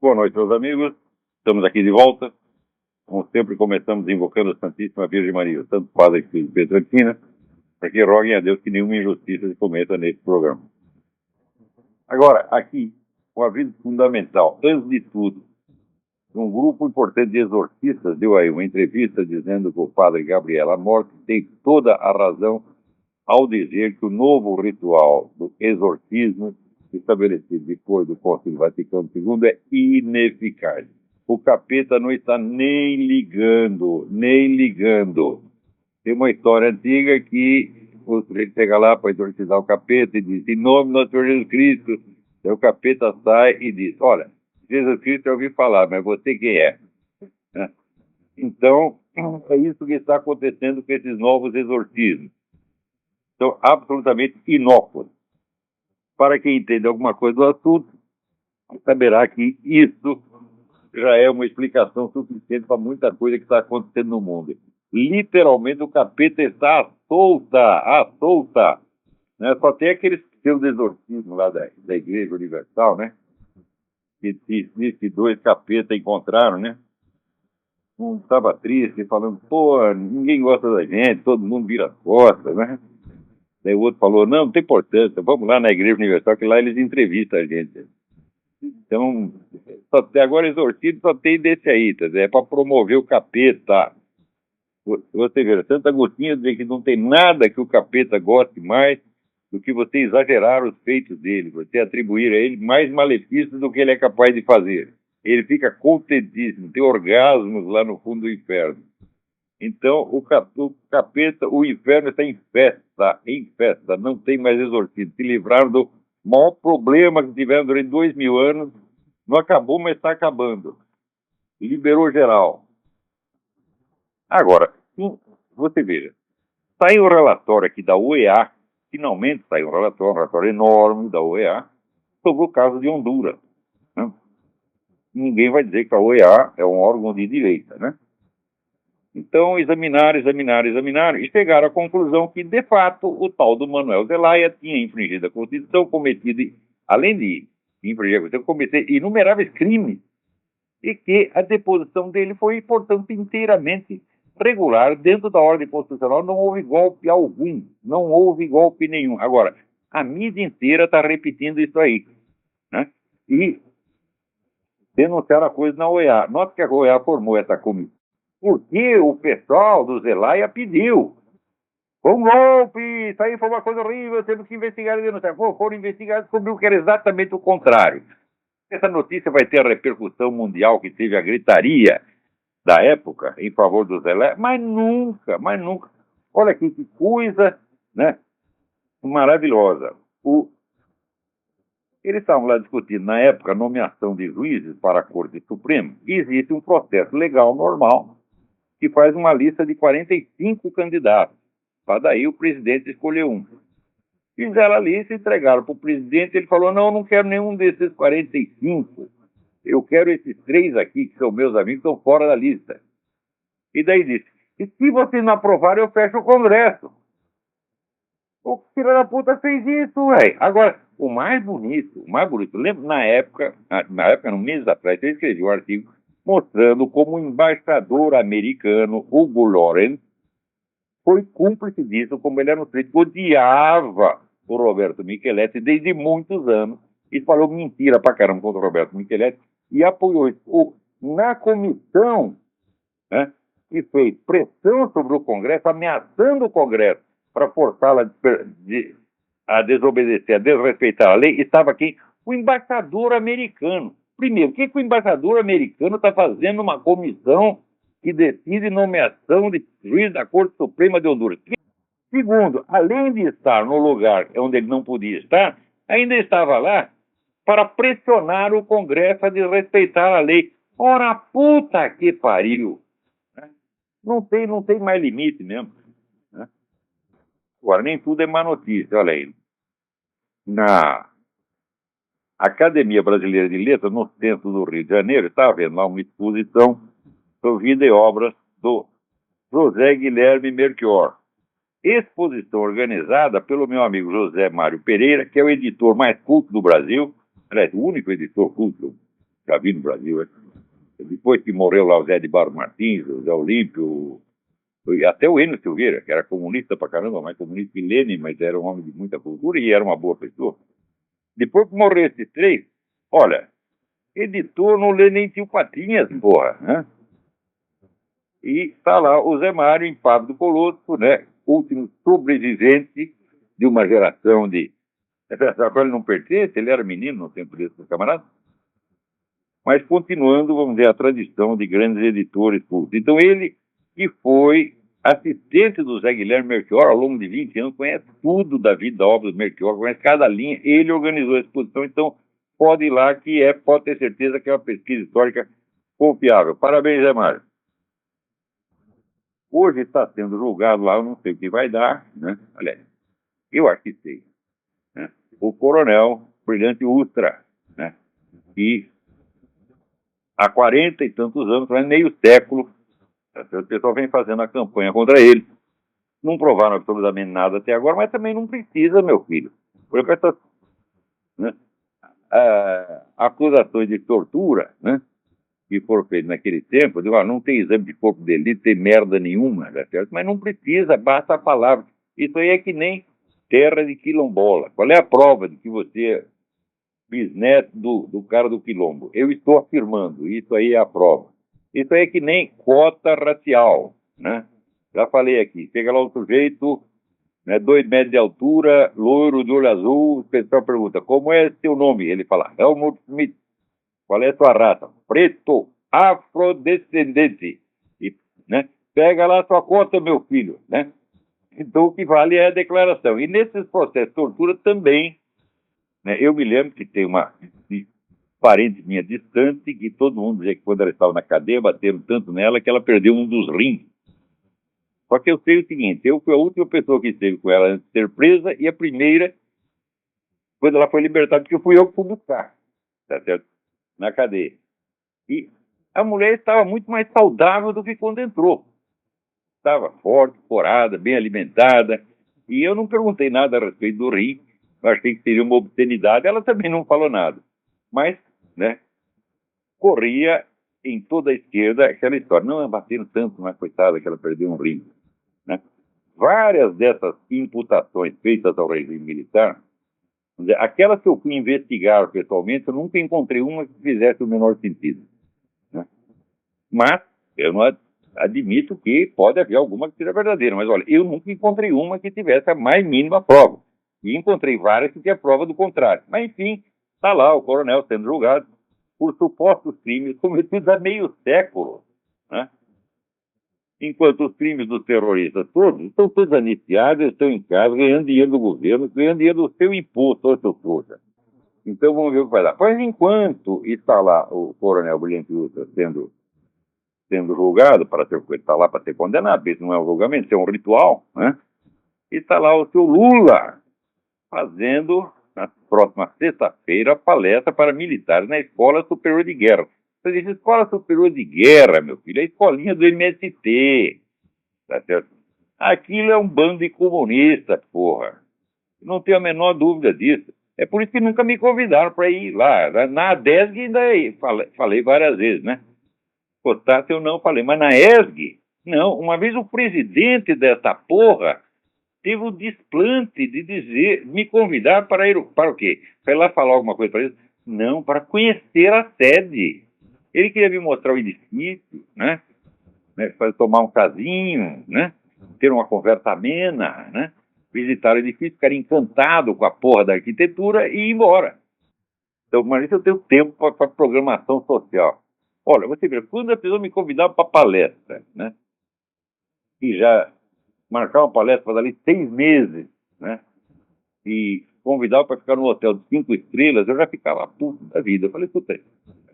Boa noite, meus amigos. Estamos aqui de volta. Como sempre, começamos invocando a Santíssima Virgem Maria, o Santo Padre e Filho de Petrantina, para que roguem a Deus que nenhuma injustiça se cometa nesse programa. Agora, aqui, um aviso fundamental. Antes de tudo, um grupo importante de exorcistas deu aí uma entrevista dizendo que o padre Gabriel Amorth tem toda a razão ao dizer que o novo ritual do exorcismo estabelecido depois do Concílio Vaticano II é ineficaz. O capeta não está nem ligando, nem ligando. Tem uma história antiga que o sujeito chega lá para exorcizar o capeta e diz: em nome do Senhor Jesus Cristo. Aí o capeta sai e diz: olha, Jesus Cristo eu ouvi falar, mas você quem é? Então, é isso que está acontecendo com esses novos exorcismos. São absolutamente inócuos. Para quem entende alguma coisa do assunto, saberá que isso já é uma explicação suficiente para muita coisa que está acontecendo no mundo. Literalmente, o capeta está à solta. Né? Só tem aqueles pseudo-exorcismos lá da Igreja Universal, né? Que dois capetas encontraram, né? Um estava triste, falando: pô, ninguém gosta da gente, todo mundo vira as costas, né? Daí o outro falou: não tem importância, vamos lá na Igreja Universal, que lá eles entrevistam a gente. Então, agora exorcismo só tem desse aí, tá? É para promover o capeta. Você vê, Santo Agostinho diz que não tem nada que o capeta goste mais do que você exagerar os feitos dele, você atribuir a ele mais malefícios do que ele é capaz de fazer. Ele fica contentíssimo, tem orgasmos lá no fundo do inferno. Então, o capeta, o inferno está em festa, não tem mais exorcismo. Se livraram do maior problema que tiveram durante 2000 anos, não acabou, mas está acabando. Liberou geral. Agora, você veja, saiu um relatório aqui da OEA, finalmente saiu um relatório enorme da OEA, sobre o caso de Honduras. Né? Ninguém vai dizer que a OEA é um órgão de direita, né? Então, examinaram e chegaram à conclusão que, de fato, o tal do Manuel Zelaya tinha infringido a Constituição, além de infringir a Constituição, cometer inumeráveis crimes, e que a deposição dele foi, portanto, inteiramente regular, dentro da ordem constitucional. Não houve golpe algum, não houve golpe nenhum. Agora, a mídia inteira está repetindo isso aí, né? E denunciaram a coisa na OEA. Nota que a OEA formou essa comissão porque o pessoal do Zelaya pediu. Foi um golpe, isso aí foi uma coisa horrível, temos que investigar e denunciar. Foram investigar e descobriu que era exatamente o contrário. Essa notícia vai ter a repercussão mundial que teve a gritaria da época em favor do Zelaya, mas nunca. Olha aqui que coisa, né, maravilhosa. Eles estavam lá discutindo, na época, a nomeação de juízes para a Corte Suprema. E existe um processo legal normal que faz uma lista de 45 candidatos. Para daí o presidente escolher um. Fizeram a lista, entregaram para o presidente, ele falou: não quero nenhum desses 45. Eu quero esses 3 aqui, que são meus amigos, que estão fora da lista. E daí disse: e se vocês não aprovarem, eu fecho o Congresso. O filho da puta fez isso, velho. Agora, o mais bonito, lembra, na época, no mês atrás, eu escrevi um artigo mostrando como o embaixador americano, Hugo Lawrence, foi cúmplice disso, como ele era um crítico, odiava o Roberto Micheletti desde muitos anos, e falou mentira pra caramba contra o Roberto Micheletti, e apoiou isso. Na comissão, né, que fez pressão sobre o Congresso, ameaçando o Congresso para forçá-la a desobedecer, a desrespeitar a lei, estava quem? O embaixador americano. Primeiro, o que o embaixador americano está fazendo numa comissão que decide nomeação de juiz da Corte Suprema de Honduras? Segundo, além de estar no lugar onde ele não podia estar, ainda estava lá para pressionar o Congresso a desrespeitar a lei. Ora, puta que pariu! Não tem mais limite mesmo. Né? Agora, nem tudo é má notícia. Olha aí. Na Academia Brasileira de Letras, no centro do Rio de Janeiro, está havendo lá uma exposição sobre vida e obras do José Guilherme Melchior. Exposição organizada pelo meu amigo José Mário Pereira, que é o editor mais culto do Brasil, aliás, o único editor culto já vi no Brasil. Depois que morreu lá o Zé de Barros Martins, o Zé Olímpio, e até o Enio Silveira, que era comunista pra caramba, mais comunista que Lenin, mas era um homem de muita cultura e era uma boa pessoa. Depois que morreu esses três, olha, editor não lê nem Tio Patinhas, porra, né? E está lá o Zé Mário em Pablo Colosso, né? Último sobrevivente de uma geração de... Agora ele não pertence, ele era menino no tempo desse camarada. Mas continuando, vamos dizer, a tradição de grandes editores cultos. Então ele, que foi assistente do Zé Guilherme Melchior ao longo de 20 anos, conhece tudo da vida, da obra do Melchior, conhece cada linha, ele organizou a exposição, então pode ir lá que pode ter certeza que é uma pesquisa histórica confiável. Parabéns, Zé Mário. Hoje está sendo julgado lá, eu não sei o que vai dar, né? Aliás, eu acho que sei, né? O coronel Brilhante Ustra, né? Que há 40 e tantos anos, meio século, o pessoal vem fazendo a campanha contra ele. Não provaram absolutamente nada até agora, mas também não precisa, meu filho. Por exemplo, né? Acusações de tortura, né? Que foram feitas naquele tempo, digo, não tem exame de corpo de delito, tem merda nenhuma, tá certo? Mas não precisa, basta a palavra. Isso aí é que nem terra de quilombola. Qual é a prova de que você é bisneto do cara do quilombo? Eu estou afirmando, isso aí é a prova. Isso aí é que nem cota racial, né? Já falei aqui, chega lá um sujeito, né, 2 metros de altura, loiro, de olho azul, o pessoal pergunta, como é seu nome? Ele fala, Helmut Schmidt. Qual é a sua raça? Preto, afrodescendente. E, né, pega lá a sua conta, meu filho, né? Então o que vale é a declaração. E nesses processos de tortura também, né, eu me lembro que tem uma parente minha distante que todo mundo dizia que quando ela estava na cadeia bateram tanto nela que ela perdeu um dos rins. Só que eu sei o seguinte, eu fui a última pessoa que esteve com ela antes de ser presa e a primeira quando ela foi libertada, porque fui eu que fui buscar, tá certo? Na cadeia. E a mulher estava muito mais saudável do que quando entrou. Estava forte, corada, bem alimentada. E eu não perguntei nada a respeito do rim. Eu achei que seria uma obscenidade. Ela também não falou nada. Mas, né, corria em toda a esquerda aquela história. Não, bateram tanto, mas coitada que ela perdeu um rim. Né? Várias dessas imputações feitas ao regime militar, aquelas que eu fui investigar pessoalmente, eu nunca encontrei uma que fizesse o menor sentido. Né? Mas eu não admito que pode haver alguma que seja verdadeira. Mas olha, eu nunca encontrei uma que tivesse a mais mínima prova. E encontrei várias que tinham prova do contrário. Mas enfim, está lá o coronel sendo julgado por supostos crimes cometidos há meio século. Né? Enquanto os crimes dos terroristas todos estão todos anistiados, estão em casa, ganhando dinheiro do governo, ganhando dinheiro do seu imposto, ou seu coisa. Então vamos ver o que vai dar. Mas enquanto está lá o coronel Brilhante Ustra sendo julgado, está lá para ser condenado, isso não é um julgamento, isso é um ritual, né? E está lá o seu Lula fazendo, na próxima sexta-feira, palestra para militares na Escola Superior de Guerra. Você diz, Escola Superior de Guerra, meu filho, é a escolinha do MST, tá certo? Aquilo é um bando de comunistas, porra. Não tenho a menor dúvida disso. É por isso que nunca me convidaram para ir lá. Na ADESG ainda falei várias vezes, né? Cotasse eu não falei, mas na ESG, não. Uma vez o presidente dessa porra teve o desplante de dizer, me convidar para ir, para o quê? Para ir lá falar alguma coisa para eles? Não, para conhecer a sede. Ele queria me mostrar o edifício, né? Para tomar um casinho, né? Ter uma conversa amena, né? Visitar o edifício, ficar encantado com a porra da arquitetura e ir embora. Então, mas isso eu tenho tempo para programação social. Olha, você vê, quando a pessoa me convidava para palestra, né? E já marcar uma palestra para dali 6 meses, né? E convidava para ficar num hotel de 5 estrelas, eu já ficava puto da vida. Eu falei, puta,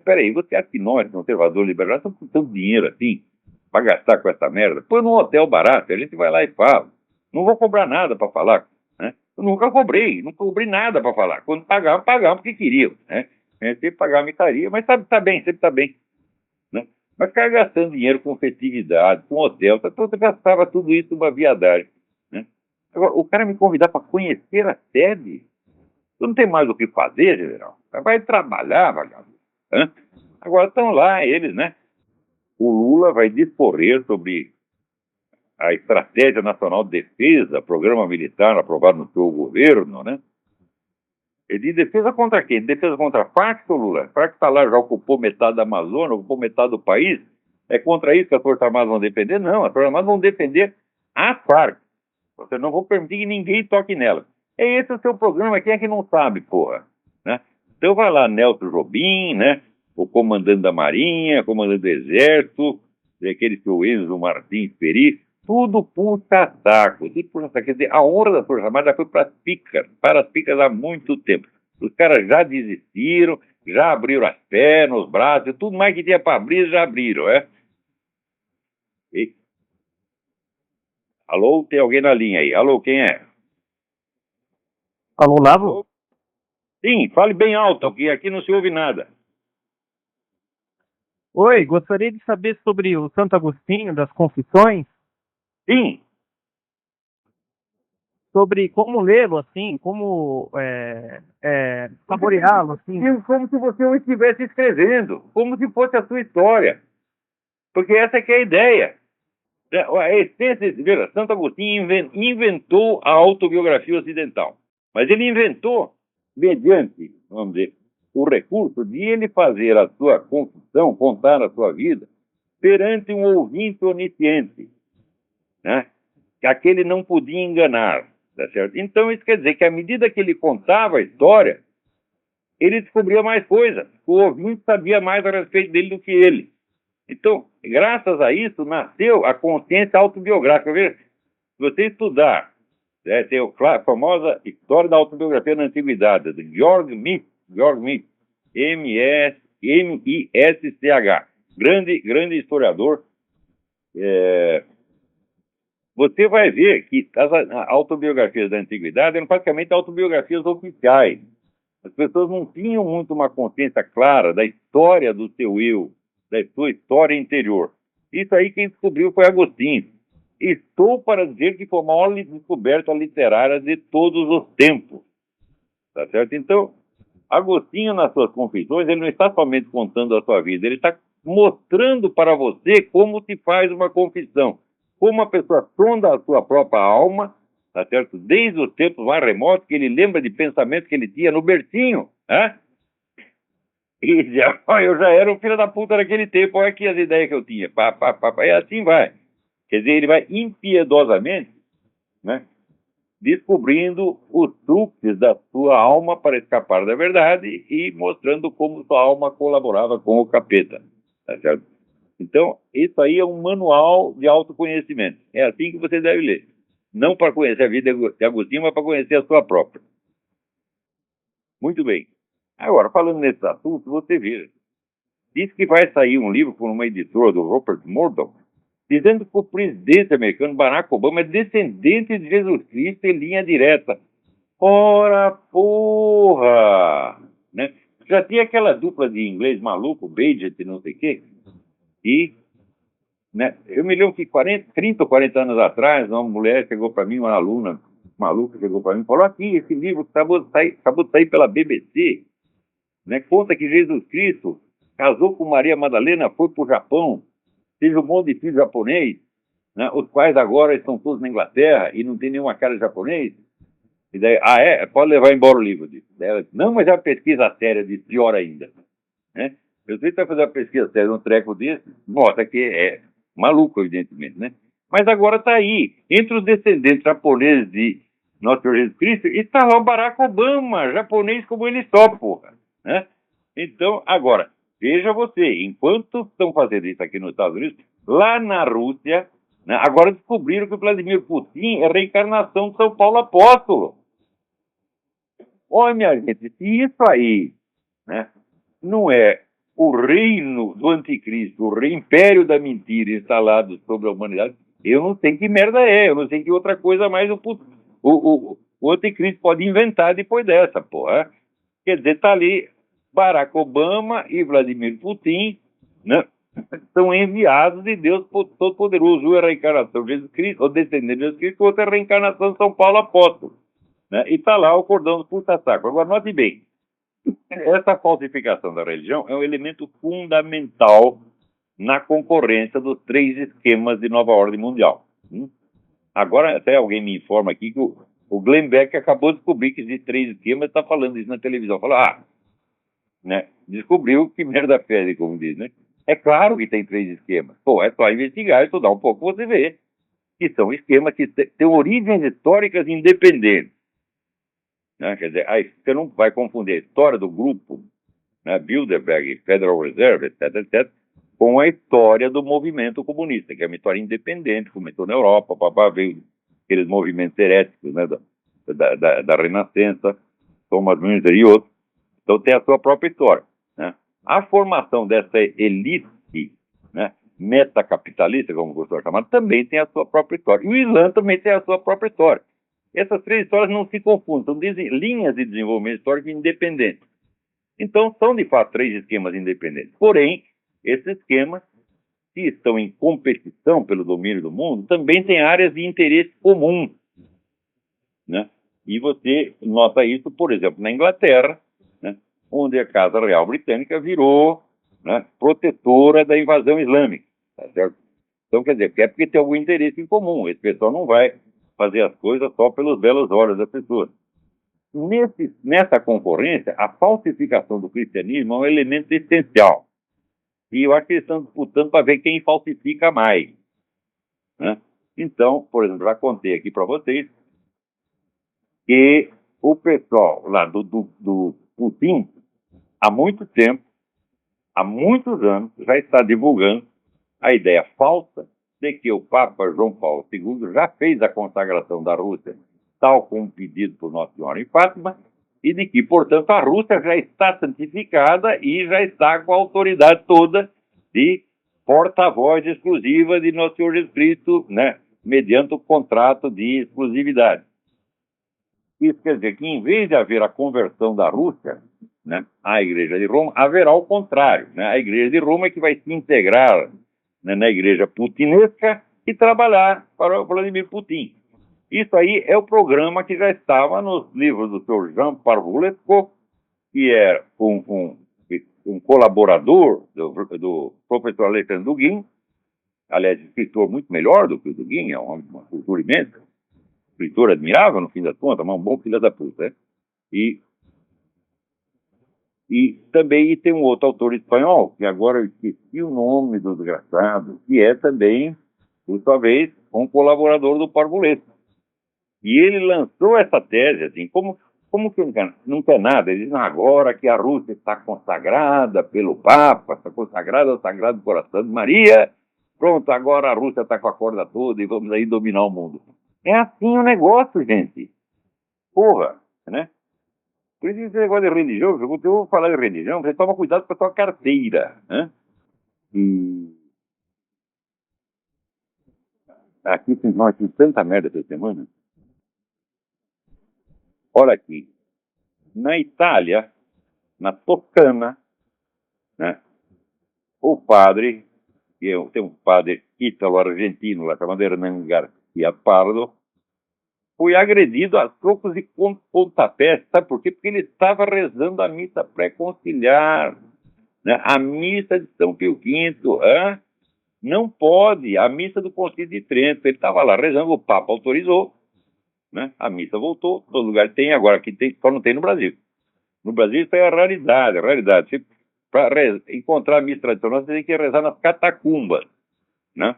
peraí, você acha que nós, conservadores liberais, estamos com tanto dinheiro assim para gastar com essa merda? Põe num hotel barato, a gente vai lá e fala. Não vou cobrar nada para falar, né? Eu nunca cobrei nada para falar. Quando pagavam porque queriam, né? A gente sempre pagava micaria, mas tá bem, sempre está bem. Né? Mas ficar gastando dinheiro com festividade, com hotel, eu gastava tudo isso numa viadagem. Né? Agora, o cara me convidar para conhecer a sede, tu não tem mais o que fazer, general. Vai trabalhar, vagabundo. Né? Agora estão lá eles, né? O Lula vai discorrer sobre a Estratégia Nacional de Defesa, programa militar aprovado no seu governo, né? Ele diz defesa contra quem? Defesa contra a Farc, seu Lula? A Farc está lá, já ocupou metade da Amazônia, ocupou metade do país. É contra isso que as Forças Armadas vão defender? Não, as Forças Armadas vão defender a Farc. Você não vão permitir que ninguém toque nela. É esse o seu programa, quem é que não sabe, porra? Né? Então vai lá, Nelson Jobim, né? O comandante da Marinha, comandante do Exército, aquele seu Enzo Martins Peri, tudo puxa saco. Quer dizer, a honra das Forças Armadas já foi para as picas há muito tempo. Os caras já desistiram, já abriram as pernas, os braços, tudo mais que tinha para abrir, já abriram, é? E... Alô, tem alguém na linha aí? Alô, quem é? Alô, Lavo? Sim, fale bem alto, que aqui não se ouve nada. Oi, gostaria de saber sobre o Santo Agostinho das Confissões, Sim, sobre como lê-lo, assim, como saboreá-lo, assim. como se você o estivesse escrevendo, como se fosse a sua história. Porque essa é que é a ideia. A essência, veja, Santo Agostinho inventou a autobiografia ocidental. Mas ele inventou mediante, vamos dizer, o recurso de ele fazer a sua confissão, contar a sua vida, perante um ouvinte onisciente, né? Que aquele não podia enganar, tá certo? Então isso quer dizer que à medida que ele contava a história, ele descobria mais coisas. O ouvinte sabia mais a respeito dele do que ele. Então, graças a isso, nasceu a consciência autobiográfica. Veja, se você estudar, tem a famosa História da Autobiografia na Antiguidade, de Georg Misch, M-I-S-C-H, grande historiador. Você vai ver que as autobiografias da Antiguidade eram praticamente autobiografias oficiais. As pessoas não tinham muito uma consciência clara da história do seu eu, da sua história interior. Isso aí quem descobriu foi Agostinho. Estou para dizer que foi a maior descoberta literária de todos os tempos. Tá certo? Então, Agostinho, nas suas confissões, ele não está somente contando a sua vida, ele está mostrando para você como se faz uma confissão. Como a pessoa sonda a sua própria alma, tá certo? Desde os tempos mais remotos, que ele lembra de pensamentos que ele tinha no bercinho, né? E eu já era um filho da puta naquele tempo, olha aqui as ideias que eu tinha, e assim vai. Quer dizer, ele vai impiedosamente, né, descobrindo os truques da sua alma para escapar da verdade e mostrando como sua alma colaborava com o capeta, tá certo? Então, isso aí é um manual de autoconhecimento. É assim que você deve ler. Não para conhecer a vida de Agostinho, mas para conhecer a sua própria. Muito bem. Agora, falando nesse assunto, você vê. Diz que vai sair um livro por uma editora do Rupert Murdoch, dizendo que o presidente americano Barack Obama é descendente de Jesus Cristo em linha direta. Ora, porra! Né? Já tinha aquela dupla de inglês maluco, Bajet e não sei o quê. E, né, eu me lembro que 30 ou 40 anos atrás, uma mulher chegou para mim, uma aluna maluca chegou para mim e falou: aqui, esse livro acabou de sair pela BBC, né, conta que Jesus Cristo casou com Maria Madalena, foi para o Japão, teve um monte de filho japonês, né, os quais agora estão todos na Inglaterra e não tem nenhuma cara de japonês. E daí, pode levar embora o livro. Ela disse, não, mas é uma pesquisa séria, de pior ainda. Né? Eu sei que vai fazer uma pesquisa séria, um treco desse, mostra que é maluco, evidentemente, né? Mas agora está aí, entre os descendentes japoneses de Nosso Senhor Jesus Cristo, está lá o Barack Obama, japonês como ele só, porra. Né? Então, agora, veja você, enquanto estão fazendo isso aqui nos Estados Unidos, lá na Rússia, né, agora descobriram que o Vladimir Putin é a reencarnação de São Paulo Apóstolo. Olha, minha gente, se isso aí, né, não é o reino do anticristo, o império da mentira instalado sobre a humanidade, eu não sei que merda eu não sei que outra coisa mais o anticristo pode inventar depois dessa, porra. Quer dizer, tá ali Barack Obama e Vladimir Putin, né, são enviados de Deus Todo-Poderoso. Um é a reencarnação de Jesus Cristo, ou descendente de Jesus Cristo, outro é a reencarnação de São Paulo Apóstolo. Né, e tá lá o cordão do puxa-saco. Agora, note bem, Essa falsificação da religião é um elemento fundamental na concorrência dos 3 esquemas de nova ordem mundial. Agora, até alguém me informa aqui que o Glenn Beck acabou de descobrir que existem 3 esquemas e está falando isso na televisão. Fala, né? Descobriu que merda fede, como diz, né? É claro que tem 3 esquemas. Pô, é só investigar, estudar um pouco, você vê que são esquemas que têm origens históricas independentes. Né? Quer dizer, aí você não vai confundir a história do grupo, né, Bilderberg, Federal Reserve, etc., etc., com a história do movimento comunista, que é uma história independente, começou na Europa, veio aqueles movimentos heréticos, né, da Renascença, Thomas Müntzer e outros. Então tem a sua própria história. Né? A formação dessa elite, né, metacapitalista, como gostou de chamar, também tem a sua própria história. E o Islã também tem a sua própria história. Essas 3 histórias não se confundem, são linhas de desenvolvimento histórico independentes. Então, são de fato 3 esquemas independentes. Porém, esses esquemas, que estão em competição pelo domínio do mundo, também têm áreas de interesse comum. Né? E você nota isso, por exemplo, na Inglaterra, né, onde a Casa Real Britânica virou, né, protetora da invasão islâmica. Tá certo? Então, quer dizer, é porque tem algum interesse em comum. Esse pessoal não vai fazer as coisas só pelos belos olhos das pessoas. Nessa concorrência, a falsificação do cristianismo é um elemento essencial. E eu acho que eles estão disputando para ver quem falsifica mais. Né? Então, por exemplo, já contei aqui para vocês que o pessoal lá do Putin, há muito tempo, há muitos anos, já está divulgando a ideia falsa de que o Papa João Paulo II já fez a consagração da Rússia, tal como pedido por Nossa Senhora em Fátima, e de que, portanto, a Rússia já está santificada e já está com a autoridade toda de porta-voz exclusiva de Nosso Senhor Jesus Cristo, né, mediante o contrato de exclusividade. Isso quer dizer que, em vez de haver a conversão da Rússia, né, à Igreja de Roma, haverá o contrário. Né? A Igreja de Roma é que vai se integrar, né, na Igreja putinesca e trabalhar para o Vladimir Putin. Isso aí é o programa que já estava nos livros do Sr. Jean Parvulesco, que é um colaborador do professor Alexandre Dugin, aliás, escritor muito melhor do que o Dugin, é uma cultura imensa, escritor admirável, no fim das contas, mas um bom filho da puta. Né? E também tem um outro autor espanhol, que agora eu esqueci o nome do desgraçado, que é também, por sua vez, um colaborador do Parvulesco. E ele lançou essa tese, assim, como que não quer nada? Ele diz, agora que a Rússia está consagrada pelo Papa, está consagrada ao Sagrado Coração de Maria, pronto, agora a Rússia está com a corda toda e vamos aí dominar o mundo. É assim o negócio, gente. Porra, né? Por isso esse negócio de religião, eu vou falar de religião, você toma cuidado com a sua carteira, né? E aqui nós temos tanta merda essa semana. Olha aqui, na Itália, na Toscana, né, o padre, tem um padre ítalo-argentino lá chamado Hernán García Pardo, foi agredido a socos e pontapés. Sabe por quê? Porque ele estava rezando a missa pré-conciliar, né, a missa de São Pio V. Não pode, a missa do Concílio de Trento. Ele estava lá rezando, o Papa autorizou. Né? A missa voltou, todo lugar tem, agora aqui tem, só não tem no Brasil. No Brasil isso é a raridade, a realidade. Para encontrar a missa tradicional, você tem que rezar nas catacumbas, né?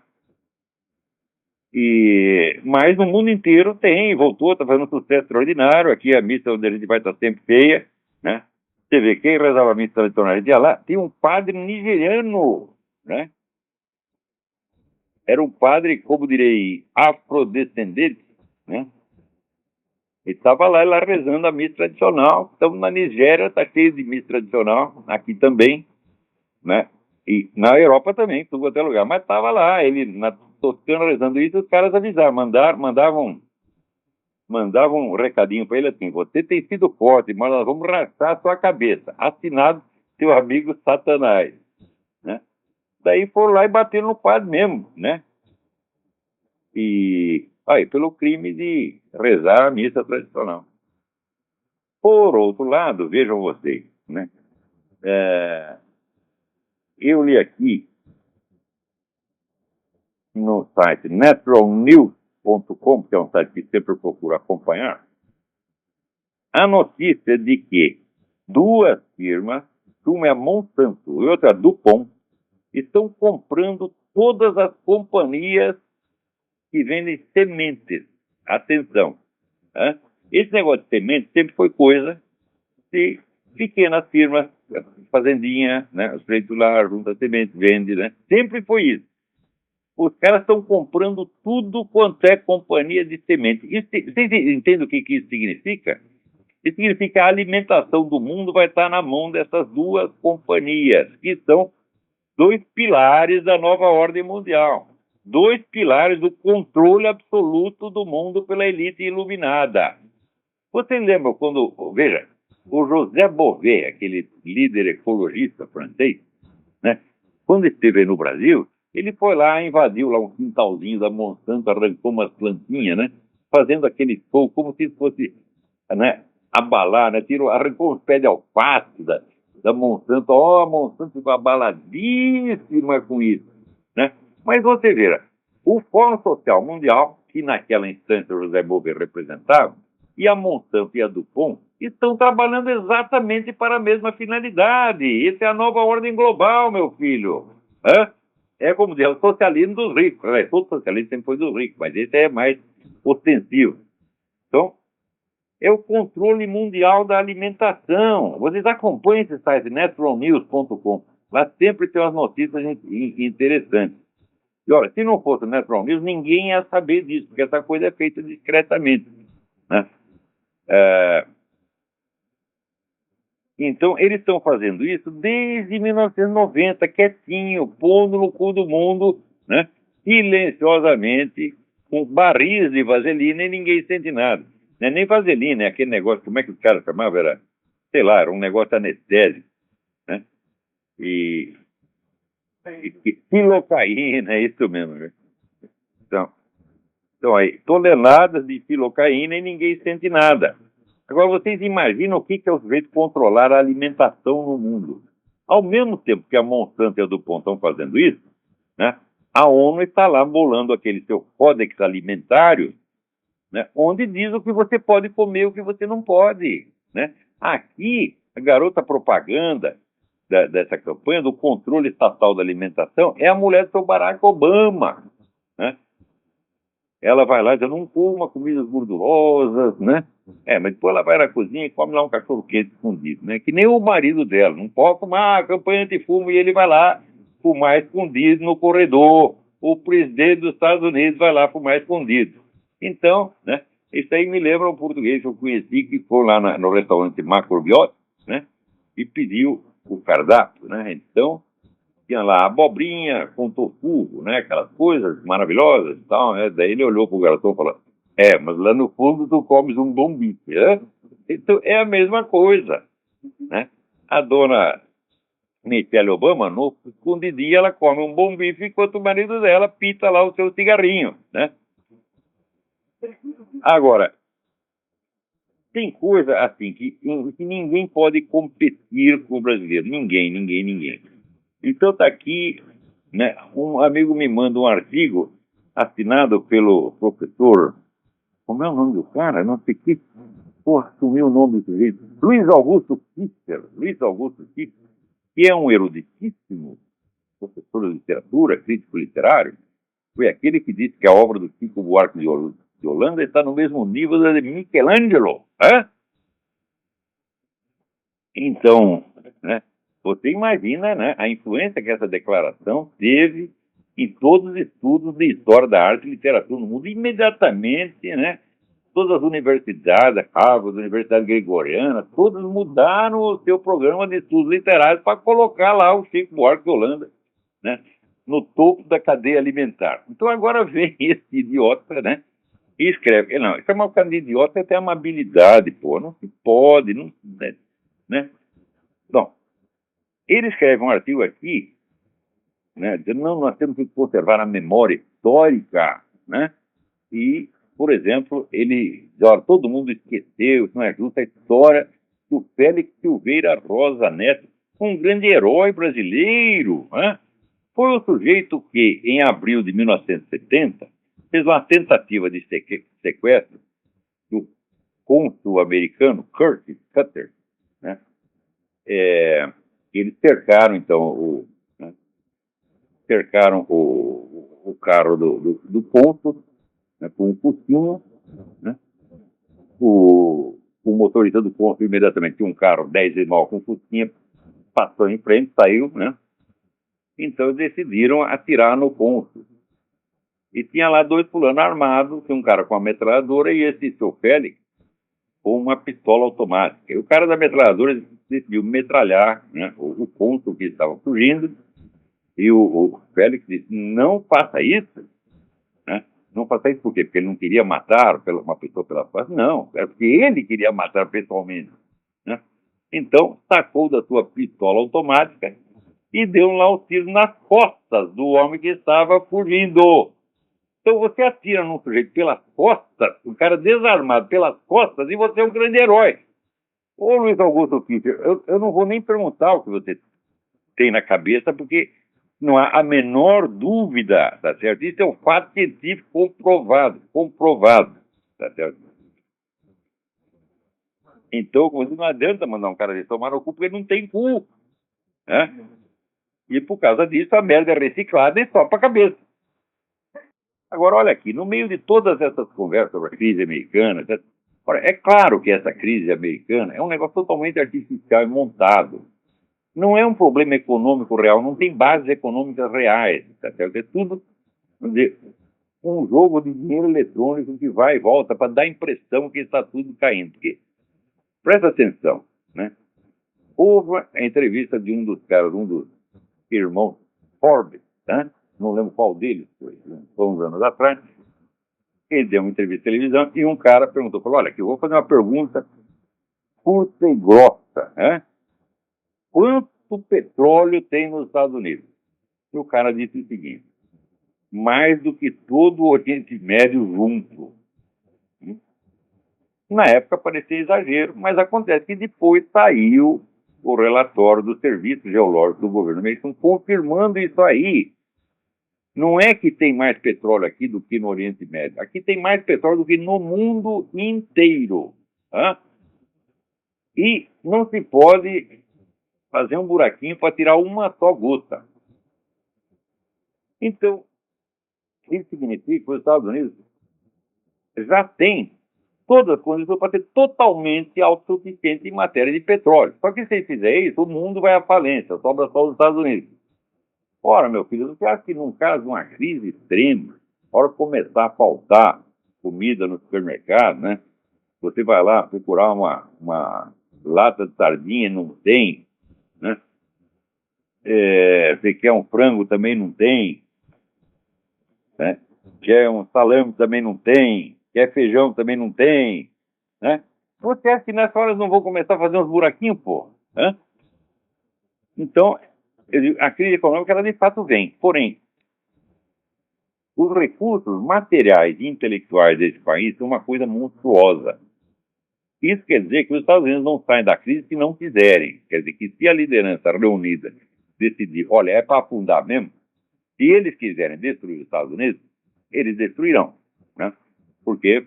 Mas no mundo inteiro tem, voltou, está fazendo um sucesso extraordinário. Aqui a missa onde a gente vai estar sempre feia, né? Você vê, quem rezava a missa tradicional, ele ia lá, tinha um padre nigeriano, né? Era um padre, como direi, afrodescendente, né? Ele estava lá rezando a missa tradicional. Então, na Nigéria está cheio de missa tradicional, aqui também, né? E na Europa também, tudo até lugar. Mas estava lá, ele na Toscana rezando isso, os caras avisaram, mandavam um recadinho para ele assim: você tem sido forte, mas nós vamos rachar a sua cabeça. Assinado seu amigo Satanás, né? Daí foram lá e bateram no padre mesmo, né? E aí, pelo crime de rezar a missa tradicional. Por outro lado, vejam vocês, né? Eu li aqui no site naturalnews.com, que é um site que sempre procuro acompanhar, a notícia de que duas firmas, uma é a Monsanto e outra é a DuPont, estão comprando todas as companhias que vendem sementes. Atenção, né? Esse negócio de semente sempre foi coisa de pequenas firmas, fazendinha, né? Os freitos lá, junta semente, vende, né? Sempre foi isso. Os caras estão comprando tudo quanto é companhia de semente. Vocês entendem o que isso significa? Isso significa que a alimentação do mundo vai estar na mão dessas duas companhias, que são dois pilares da nova ordem mundial. Dois pilares do controle absoluto do mundo pela elite iluminada. Você lembra quando, veja, o José Bové, aquele líder ecologista francês, né, quando esteve aí no Brasil, ele foi lá, invadiu lá um quintalzinho da Monsanto, arrancou umas plantinhas, né, fazendo aquele show como se fosse, né, abalar, né, arrancou uns pés de alface da Monsanto. A Monsanto ficou abaladíssima com isso, né? Mas você veja, o Fórum Social Mundial, que naquela instância o José Bové representava, e a Monsanto e a DuPont estão trabalhando exatamente para a mesma finalidade. Essa é a nova ordem global, meu filho. É como dizer, o socialismo dos ricos. Todo socialismo sempre foi dos ricos, mas esse é mais ostensivo. Então, é o controle mundial da alimentação. Vocês acompanhem esse site, naturalnews.com. Lá sempre tem umas notícias interessantes. E olha, se não fosse o Natural News, ninguém ia saber disso, porque essa coisa é feita discretamente, né? Então, eles estão fazendo isso desde 1990, quietinho, pondo no cu do mundo, né? Silenciosamente, com barris de vaselina e ninguém sente nada. Não é nem vaselina, é aquele negócio, como é que os caras chamavam? Era, sei lá, era um negócio anestésico, né? E filocaína, é isso mesmo. Né? Então aí, toneladas de filocaína e ninguém sente nada. Agora, vocês imaginam o que é o sujeito controlar a alimentação no mundo. Ao mesmo tempo que a Monsanto e a DuPont estão fazendo isso, né, a ONU está lá bolando aquele seu códex alimentário, né, onde diz o que você pode comer e o que você não pode. Né? Aqui, a garota propaganda dessa campanha do controle estatal da alimentação é a mulher do seu Barack Obama. Né? Ela vai lá e diz, não coma comidas gordurosas, né? Mas depois ela vai na cozinha e come lá um cachorro quente escondido, né? Que nem o marido dela, não pode fumar, campanha antifumo, e ele vai lá fumar escondido no corredor. O presidente dos Estados Unidos vai lá fumar escondido. Então, né? Isso aí me lembra um português que eu conheci que foi lá no restaurante Macrobiota, né? E pediu o cardápio, né? Então, tinha lá abobrinha com tofu, né? Aquelas coisas maravilhosas e tal, né? Daí ele olhou pro garçom e falou, mas lá no fundo tu comes um bom bife, né? Então, é a mesma coisa, né? A dona Michelle Obama, no escondidinho, ela come um bom bife enquanto o marido dela pita lá o seu cigarrinho, né? Agora, tem coisa assim que ninguém pode competir com o brasileiro. Ninguém. Então tá aqui, né, um amigo me manda um artigo assinado pelo professor, como é o nome do cara? Não sei que, sumiu o nome do sujeito. Luiz Augusto Kipfer, que é um eruditíssimo professor de literatura, crítico literário, foi aquele que disse que a obra do Chico Buarque de Holanda está no mesmo nível da de Michelangelo. Então, né, você imagina, né, a influência que essa declaração teve em todos os estudos de história da arte e literatura no mundo. Imediatamente, né, todas as universidades, Harvard, Universidade Gregoriana, todas mudaram o seu programa de estudos literários para colocar lá o Chico Buarque de Holanda, né, no topo da cadeia alimentar. Então agora vem esse idiota, né, e escreve. Não, isso é uma cara de idiota, tem uma habilidade, não se pode, não, né? Bom, ele escreve um artigo aqui, né, dizendo, não, nós temos que conservar a memória histórica, né? E, por exemplo, ele diz, olha, todo mundo esqueceu, isso não é justo, a história do Félix Silveira Rosa Neto, um grande herói brasileiro, né? Foi o sujeito que, em abril de 1970, fez uma tentativa de sequestro do cônsul americano Curtis Cutter, né? Eles cercaram, então, cercaram o carro do cônsul, né, com um fusquinha, né? O motorista do cônsul imediatamente tinha um carro 10 irmãos com fusquinha, passou em frente, saiu, né? Então eles decidiram atirar no cônsul. E tinha lá dois fulanos armados, tinha um cara com uma metralhadora e esse seu Félix com uma pistola automática. E o cara da metralhadora decidiu metralhar, né, o cônsul que estava fugindo, e o Félix disse, não faça isso, né? Não faça isso por quê? Porque ele não queria matar uma pessoa pela face? Não, era porque ele queria matar pessoalmente, né? Então, sacou da sua pistola automática e deu lá um tiro nas costas do homem que estava fugindo. Então você atira num sujeito pelas costas, um cara desarmado pelas costas, e você é um grande herói. Ô Luiz Augusto Fischer, eu não vou nem perguntar o que você tem na cabeça, porque não há a menor dúvida, tá certo? Isso é um fato científico comprovado, tá certo? Então, você não adianta mandar um cara desse tomar no cu, porque ele não tem cu, né? E por causa disso, a merda é reciclada e sopa a cabeça. Agora, olha aqui, no meio de todas essas conversas sobre a crise americana, etc., é claro que essa crise americana é um negócio totalmente artificial e montado. Não é um problema econômico real, não tem bases econômicas reais, tá certo? É tudo, vamos dizer, um jogo de dinheiro eletrônico que vai e volta para dar a impressão que está tudo caindo. Porque, presta atenção, né? Houve a entrevista de um dos caras, um dos irmãos Forbes, né? Não lembro qual deles foi uns anos atrás. Ele deu uma entrevista de televisão e um cara perguntou, falou, olha, aqui eu vou fazer uma pergunta curta e grossa, né? Quanto petróleo tem nos Estados Unidos? E o cara disse o seguinte, mais do que todo o Oriente Médio junto. Na época parecia exagero, mas acontece que depois saiu o relatório do Serviço Geológico do governo americano confirmando isso aí. Não é que tem mais petróleo aqui do que no Oriente Médio. Aqui tem mais petróleo do que no mundo inteiro. Tá? E não se pode fazer um buraquinho para tirar uma só gota. Então, isso significa que os Estados Unidos já têm todas as condições para ser totalmente autossuficiente em matéria de petróleo. Só que se ele fizer isso, o mundo vai à falência, sobra só os Estados Unidos. Ora, meu filho, você acha que num caso de uma crise extrema, a hora que começar a faltar comida no supermercado, né? Você vai lá procurar uma lata de sardinha, não tem, né? Você quer um frango, também não tem, né? Quer um salame, também não tem, quer feijão, também não tem, né? Você acha que nessas horas não vão começar a fazer uns buraquinhos, pô? Né? Então, a crise econômica, ela de fato vem. Porém, os recursos materiais e intelectuais desse país são uma coisa monstruosa. Isso quer dizer que os Estados Unidos não saem da crise se não quiserem. Quer dizer que se a liderança reunida decidir, olha, é para afundar mesmo, se eles quiserem destruir os Estados Unidos, eles destruirão. Né? Porque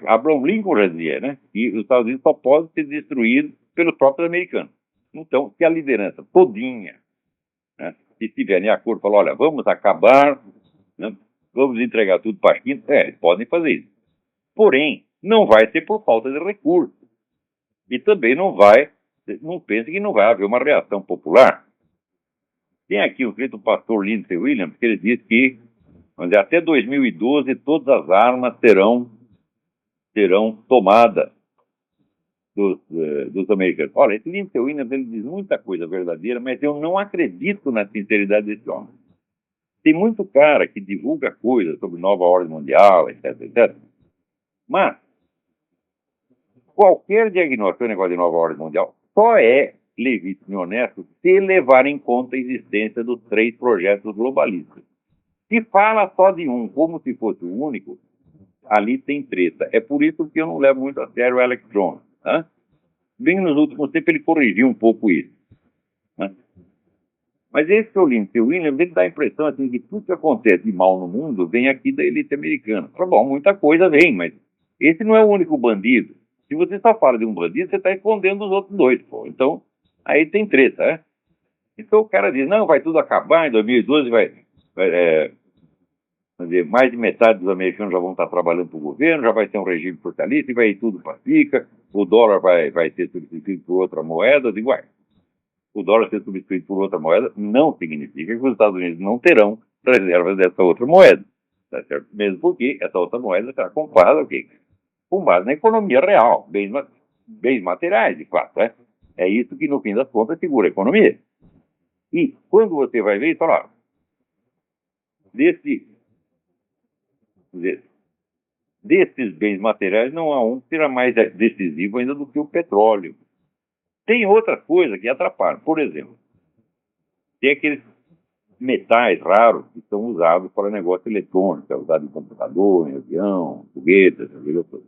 Abraham Lincoln já dizia, né, que os Estados Unidos só podem ser destruídos pelos próprios americanos. Então, se a liderança todinha, né, se estiverem de acordo, falar, olha, vamos acabar, né, vamos entregar tudo para a China, eles podem fazer isso. Porém, não vai ser por falta de recursos. E também não pense que não vai haver uma reação popular. Tem aqui o pastor Lindsey Williams, que ele diz que até 2012 todas as armas serão tomadas dos americanos. Olha, esse Lindsey Williams, ele diz muita coisa verdadeira, mas eu não acredito na sinceridade desse homem. Tem muito cara que divulga coisas sobre nova ordem mundial, etc, etc. Mas qualquer diagnóstico de negócio de nova ordem mundial só é legítimo e honesto se levar em conta a existência dos 3 projetos globalistas. Se fala só de um como se fosse o único, ali tem treta. É por isso que eu não levo muito a sério o Alex Jones. Tá? Bem nos últimos tempos ele corrigiu um pouco isso. Né? Mas esse Lindsey Williams, ele dá a impressão assim, que tudo que acontece de mal no mundo vem aqui da elite americana. Tá bom, muita coisa vem, mas esse não é o único bandido. Se você só fala de um bandido, você está escondendo os outros dois, pô. Então, aí tem treta, né? Então o cara diz, não, vai tudo acabar, em 2012 quer dizer, mais de metade dos americanos já vão estar trabalhando para o governo, já vai ter um regime socialista e vai tudo pacifica, o dólar vai ser substituído por outra moeda. Eu digo, uai, o dólar ser substituído por outra moeda não significa que os Estados Unidos não terão reservas dessa outra moeda. Tá certo? Mesmo porque essa outra moeda será comprada okay, com base na economia real, bens materiais, de fato. É isso que, no fim das contas, segura a economia. E quando você vai ver, falar desses bens materiais, não há um que seja mais decisivo ainda do que o petróleo. Tem outra coisa que atrapalha. Por exemplo, tem aqueles metais raros que são usados para negócio eletrônico, é usado em computador, em avião, foguetes, aquilo tudo.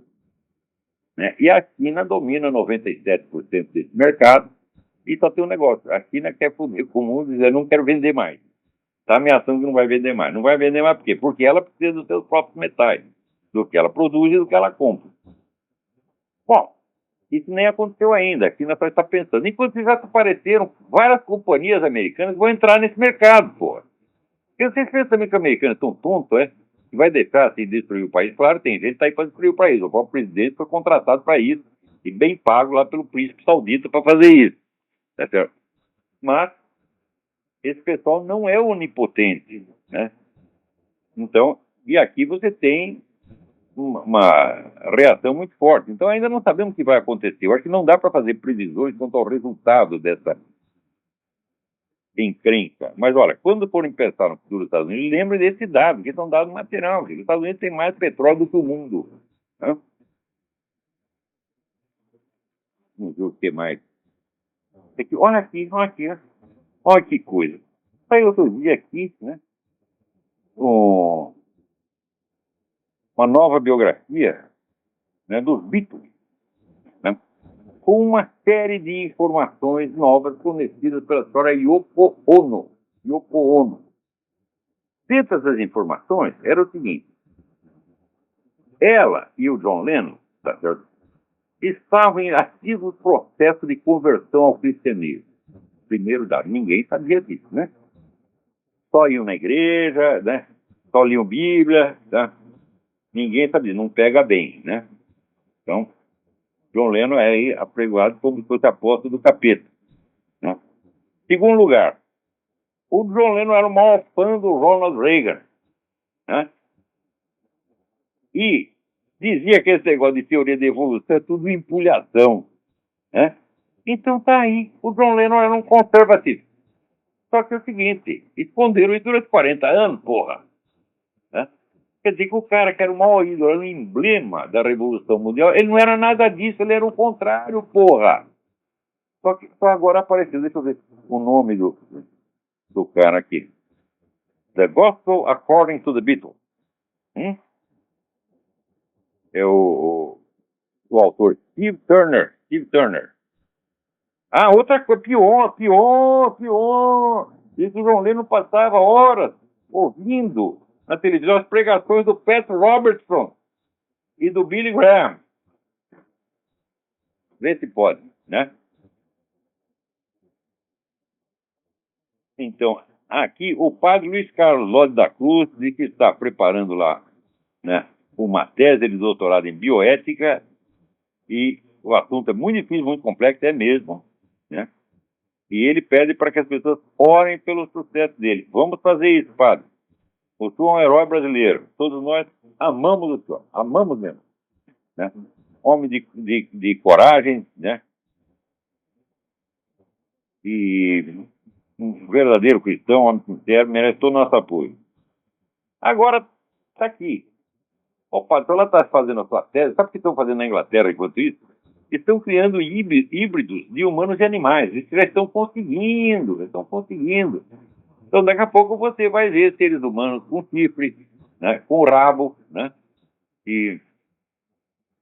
Né? E a China domina 97% desse mercado e só tem um negócio. A China quer foder com o mundo e dizer, não quero vender mais. Está ameaçando que não vai vender mais. Não vai vender mais por quê? Porque ela precisa dos seus próprios metais, do que ela produz e do que ela compra. Bom, isso nem aconteceu ainda. A China só está pensando. Enquanto já apareceram várias companhias americanas que vão entrar nesse mercado, pô. Porque vocês pensam também que o americano é tão tonto, que vai deixar assim destruir o país? Claro, tem gente que está aí para destruir o país. O próprio presidente foi contratado para isso e bem pago lá pelo príncipe saudita para fazer isso. Tá certo? Mas esse pessoal não é onipotente, né? Então, e aqui você tem uma reação muito forte. Então ainda não sabemos o que vai acontecer. Eu acho que não dá para fazer previsões quanto ao resultado dessa encrenca. Mas olha, quando forem pensar no futuro dos Estados Unidos, lembrem desse dado, que são dados materiais. Os Estados Unidos têm mais petróleo do que o mundo. Né? Vamos ver o que mais. Aqui, olha aqui, olha aqui. Olha que coisa. Saiu outro dia aqui, né? Uma nova biografia, né, dos Beatles, né, com uma série de informações novas fornecidas pela senhora Yoko Ono. Yoko Ono. Dentre essas informações, era o seguinte. Ela e o John Lennon, tá certo, estavam em ativo processo de conversão ao cristianismo. Primeiro dado, ninguém sabia disso, né? Só iam na igreja, né? Só liam Bíblia, tá? Ninguém sabia, não pega bem, né? Então, John Lennon é aí apregoado como se fosse apóstolo do capeta. Né? Segundo lugar, o John Lennon era o maior fã do Ronald Reagan. Né? E dizia que esse negócio de teoria de evolução é tudo empulhação. Né? Então tá aí, o John Lennon era um conservativo. Só que é o seguinte, esconderam isso durante 40 anos, porra. Né? Quer dizer que o cara que era o maior ídolo, era o emblema da Revolução Mundial, ele não era nada disso, ele era o contrário, porra. Só que só agora apareceu, deixa eu ver o nome do cara aqui. The Gospel According to the Beatles. É o autor Steve Turner. Ah, outra coisa, pior. Isso o John Lennon passava horas ouvindo na televisão as pregações do Pat Robertson e do Billy Graham. Vê se pode, né? Então, aqui o padre Luiz Carlos Lodi da Cruz diz que está preparando lá, né, uma tese de doutorado em bioética e o assunto é muito difícil, muito complexo, é mesmo, né? E ele pede para que as pessoas orem pelo sucesso dele. Vamos fazer isso, padre. O senhor é um herói brasileiro. Todos nós amamos o senhor. Amamos mesmo. Né? Homem de coragem, né? E um verdadeiro cristão, homem sincero, merece todo o nosso apoio. Agora, está aqui. O padre, ela está fazendo a sua tese. Sabe o que estão fazendo na Inglaterra enquanto isso? Estão criando híbridos de humanos e animais. Eles já estão conseguindo. Então, daqui a pouco você vai ver seres humanos com chifre, né, com rabo, né, e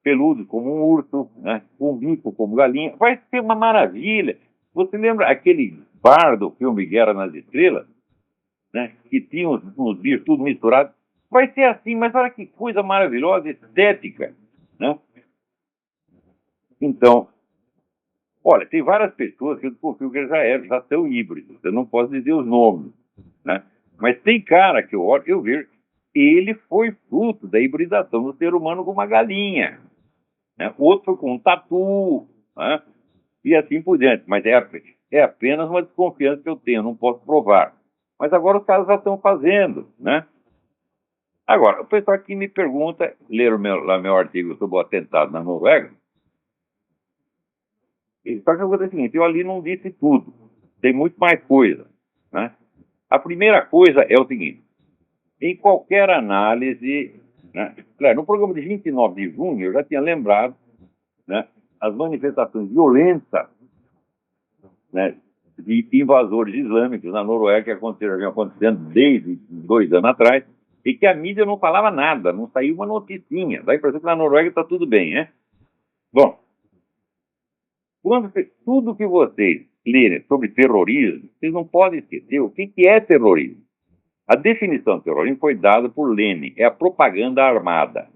peludos como um urso, né? Com bico como galinha. Vai ser uma maravilha. Você lembra aquele bar do filme Guerra nas Estrelas, né? Que tinha uns bichos tudo misturado? Vai ser assim, mas olha que coisa maravilhosa, estética, né? Então, olha, tem várias pessoas que eu desconfio que já são híbridos. Eu não posso dizer os nomes, né? Mas tem cara que eu olho, eu vejo, ele foi fruto da hibridação do ser humano com uma galinha, né? Outro foi com um tatu, né? E assim por diante. Mas é apenas uma desconfiança que eu tenho, não posso provar. Mas agora os caras já estão fazendo, né? Agora, o pessoal aqui me pergunta, leram meu artigo sobre o atentado na Noruega, só que a coisa é a seguinte, eu ali não disse tudo, tem muito mais coisa, né? A primeira coisa é o seguinte, em qualquer análise, né? Claro, no programa de 29 de junho eu já tinha lembrado, né, as manifestações violentas, né, de invasores islâmicos na Noruega que vinham acontecendo desde 2 anos atrás e que a mídia não falava nada, não saiu uma noticinha. Dá a impressão que na Noruega está tudo bem, né? Bom, tudo que vocês lerem sobre terrorismo, vocês não podem esquecer o que é terrorismo. A definição de terrorismo foi dada por Lenin, é a propaganda armada.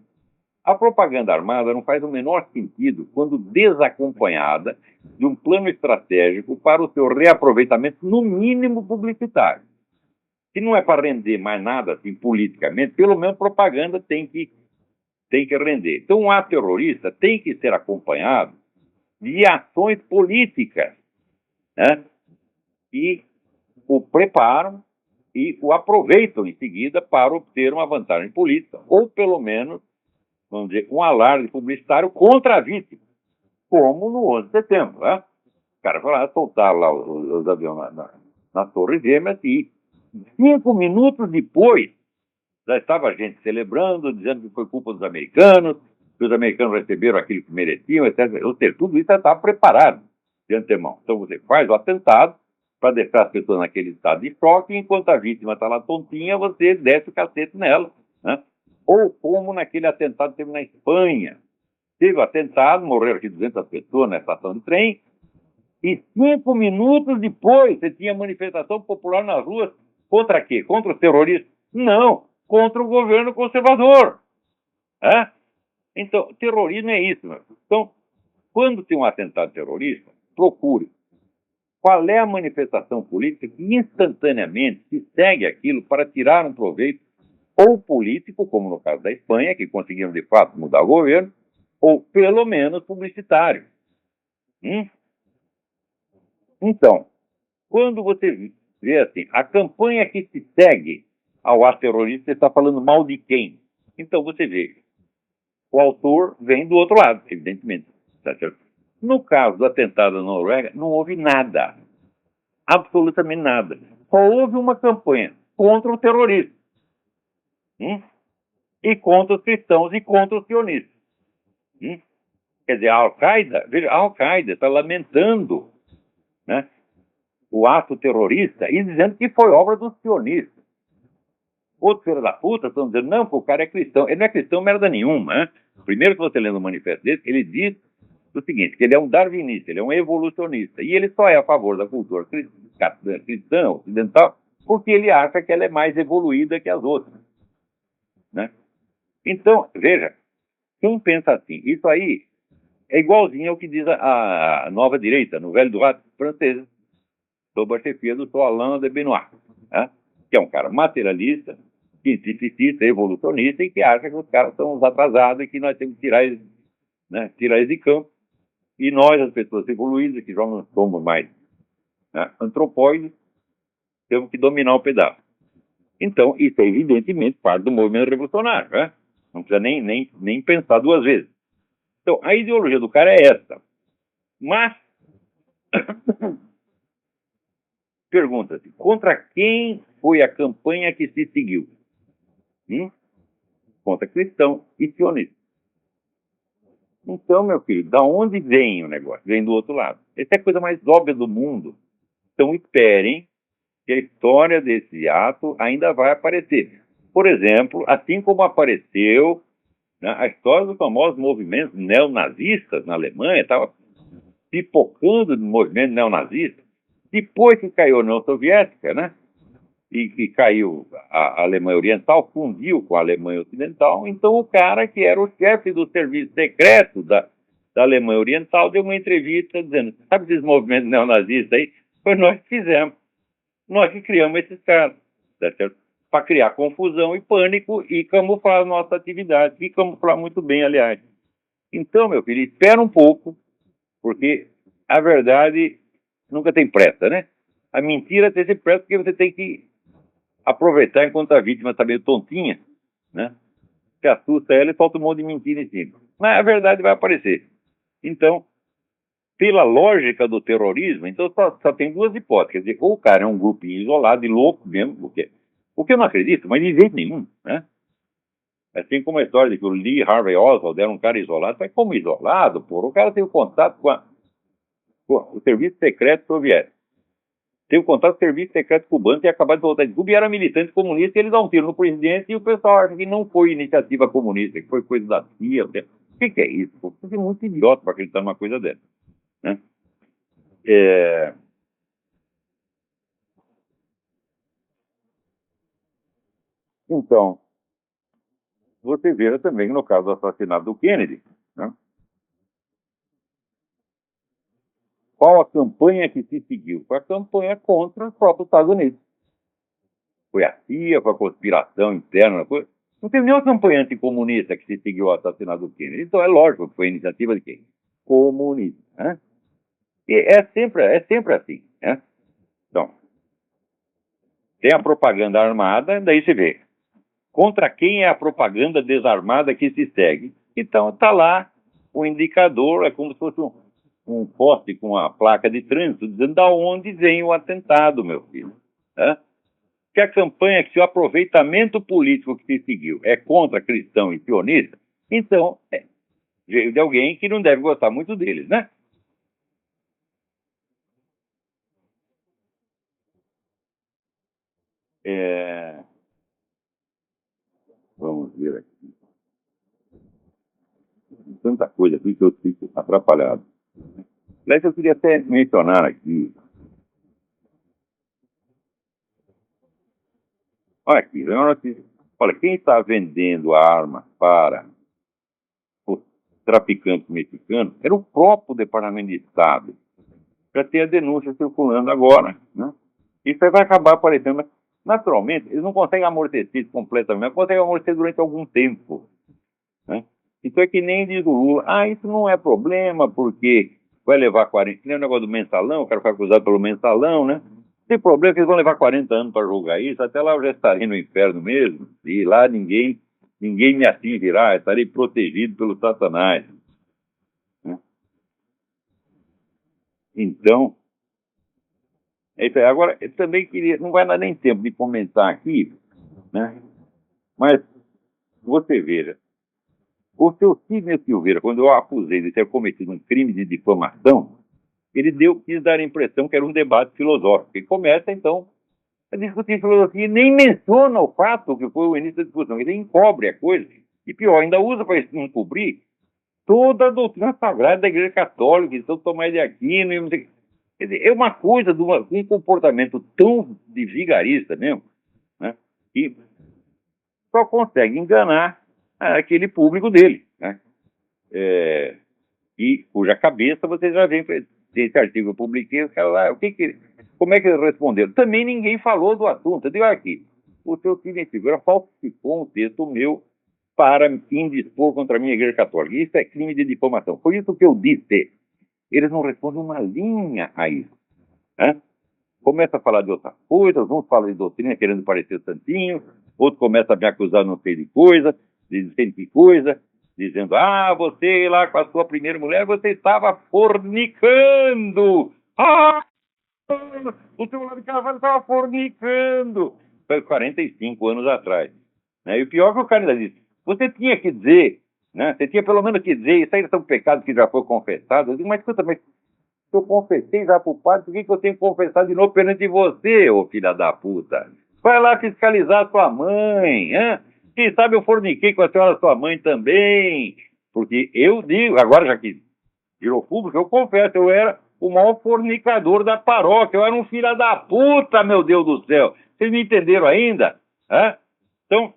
A propaganda armada não faz o menor sentido quando desacompanhada de um plano estratégico para o seu reaproveitamento, no mínimo publicitário. Se não é para render mais nada assim politicamente, pelo menos propaganda tem que render. Então, um ato terrorista tem que ser acompanhado de ações políticas, né? Que o preparam e o aproveitam em seguida para obter uma vantagem política, ou pelo menos, vamos dizer, um alarde publicitário contra a vítima, como no 11 de setembro. Né? O cara foi lá soltar lá os aviões na Torre Gêmeas e 5 minutos depois já estava a gente celebrando, dizendo que foi culpa dos americanos, que os americanos receberam aquilo que mereciam, etc. Ou seja, tudo isso já estava preparado de antemão. Então você faz o atentado para deixar as pessoas naquele estado de choque, e enquanto a vítima está lá tontinha, você desce o cacete nela. Né? Ou como naquele atentado que teve na Espanha. Teve o atentado, morreram aqui 200 pessoas na estação de trem, e 5 minutos depois você tinha manifestação popular nas ruas contra quê? Contra os terroristas? Não, contra o governo conservador. É? Então, terrorismo é isso. Meu. Então, quando tem um atentado terrorista, procure qual é a manifestação política que instantaneamente se segue aquilo para tirar um proveito ou político, como no caso da Espanha, que conseguiram de fato mudar o governo, ou pelo menos publicitário. Então, quando você vê assim, a campanha que se segue ao ato terrorista, você está falando mal de quem? Então você vê, o autor vem do outro lado, evidentemente. Tá certo? No caso do atentado na Noruega, não houve nada. Absolutamente nada. Só houve uma campanha contra o terrorismo. E contra os cristãos e contra os sionistas. Quer dizer, a Al-Qaeda, veja, a Al-Qaeda está lamentando, né, o ato terrorista e dizendo que foi obra dos sionistas. Outros filhos da puta estão dizendo, não, porque o cara é cristão. Ele não é cristão merda nenhuma. Né? Primeiro que você lendo o manifesto dele, ele diz o seguinte, que ele é um darwinista, ele é um evolucionista, e ele só é a favor da cultura cristã ocidental porque ele acha que ela é mais evoluída que as outras. Né? Então, veja, quem pensa assim, isso aí é igualzinho ao que diz a nova direita, no velho droite francês, sob a chefia do Alain de Benoit, né? Que é um cara materialista, cientificista, evolucionista, e que acha que os caras são os atrasados e que nós temos que tirar eles, né, de campo. E nós, as pessoas evoluídas, que já não somos mais, né, antropóides, temos que dominar o pedaço. Então, isso é evidentemente parte do movimento revolucionário. Né? Não precisa nem pensar duas vezes. Então, a ideologia do cara é essa. Mas, pergunta-se, contra quem foi a campanha que se seguiu? Contra cristão e sionista. Então, meu filho, da onde vem o negócio? Vem do outro lado. Essa é a coisa mais óbvia do mundo. Então, esperem que a história desse ato ainda vai aparecer. Por exemplo, assim como apareceu, né? A história dos famosos movimentos neonazistas na Alemanha estava pipocando de movimento neonazista. Depois que caiu a União Soviética, né? E que caiu a Alemanha Oriental, fundiu com a Alemanha Ocidental, então o cara que era o chefe do serviço secreto da Alemanha Oriental deu uma entrevista dizendo, sabe esses movimentos neonazistas aí? Foi nós que fizemos. Nós que criamos esses caras, tá certo? Para criar confusão e pânico e camuflar a nossa atividade, e camuflar muito bem, aliás. Então, meu filho, espera um pouco, porque a verdade nunca tem pressa, né? A mentira tem sempre pressa porque você tem que aproveitar enquanto a vítima está meio tontinha, né? Se assusta ela e solta um monte de mentira em cima. Mas a verdade vai aparecer. Então, pela lógica do terrorismo, então só tem duas hipóteses. Quer dizer, ou o cara é um grupinho isolado e louco mesmo, o que eu não acredito, mas de jeito nenhum, né? Assim como a história de que o Lee Harvey Oswald era um cara isolado, mas como isolado, o cara teve contato com o serviço secreto soviético. Teve contato com o serviço secreto cubano, que acabado de voltar de Cuba e era militante comunista, e ele dá um tiro no presidente e o pessoal acha que não foi iniciativa comunista, que foi coisa da CIA. O que é isso? Você é muito idiota para acreditar numa coisa dessa, né? Então, você vê também no caso do assassinato do Kennedy, né? Qual a campanha que se seguiu? Foi a campanha contra os próprios Estados Unidos. Foi a CIA, foi a conspiração interna. Não teve nenhuma campanha anticomunista que se seguiu ao assassinato do Kennedy. Então é lógico que foi iniciativa de quem? Comunista. Né? E é sempre assim. Né? Então, tem a propaganda armada, daí você vê. Contra quem é a propaganda desarmada que se segue? Então está lá o indicador, é como se fosse um poste com a placa de trânsito, dizendo de onde vem o atentado, meu filho. Né? Que a campanha, que se o aproveitamento político que se seguiu é contra cristão e sionista, então veio de alguém que não deve gostar muito deles, né? Vamos ver aqui. Tanta coisa aqui que eu fico atrapalhado. Aliás, eu queria até mencionar aqui. Olha aqui, olha, quem está vendendo armas para os traficantes mexicanos era o próprio Departamento de Estado. Já tem a denúncia circulando agora, né? Isso aí vai acabar aparecendo. Mas, naturalmente, eles não conseguem amortecer isso completamente, mas conseguem amortecer durante algum tempo, né? Então é que nem diz o Lula, isso não é problema, porque vai levar 40, nem o negócio do mensalão, o cara foi acusado pelo mensalão, né? Tem problema que eles vão levar 40 anos para julgar isso, até lá eu já estarei no inferno mesmo, e lá ninguém me atingirá, estarei protegido pelo Satanás. Né? Então, é isso aí. Agora, eu também queria, não vai dar nem tempo de comentar aqui, né? Mas você veja, o seu Sidney Silveira, quando eu acusei de ter cometido um crime de difamação, ele quis dar a impressão que era um debate filosófico. Ele começa, então, a discutir filosofia e nem menciona o fato que foi o início da discussão. Ele encobre a coisa. E pior, ainda usa para encobrir toda a doutrina sagrada da Igreja Católica, de São Tomás de Aquino. E não sei. Quer dizer, é uma coisa de um comportamento tão de vigarista mesmo, né, que só consegue enganar aquele público dele, né? E cuja cabeça você já vê esse artigo que eu publiquei, como é que eles responderam? Também ninguém falou do assunto. Eu digo aqui, o seu Sidney Silveira falsificou um texto meu para indispor contra a minha Igreja Católica. Isso é crime de difamação. Foi isso que eu disse. Eles não respondem uma linha a isso. Né? Começa a falar de outras coisas, uns falam de doutrina querendo parecer santinho, outros começam a me acusar de não sei de coisa, de não sei de que coisa, dizendo, você lá com a sua primeira mulher, você estava fornicando. O seu lado de Carvalho estava fornicando. Foi 45 anos atrás. Né? E o pior é que o cara ainda disse, você tinha que dizer, né? Você tinha pelo menos que dizer, isso aí são pecados que já foi confessado. Eu digo, mas escuta, mas eu confessei já pro padre, por que eu tenho que confessar de novo perante você, ô filha da puta? Vai lá fiscalizar sua mãe, hein? Quem sabe eu forniquei com a senhora sua mãe também. Porque eu digo, agora já que virou público, eu confesso, eu era o maior fornicador da paróquia. Eu era um filho da puta, meu Deus do céu. Vocês me entenderam ainda? Hã? Então,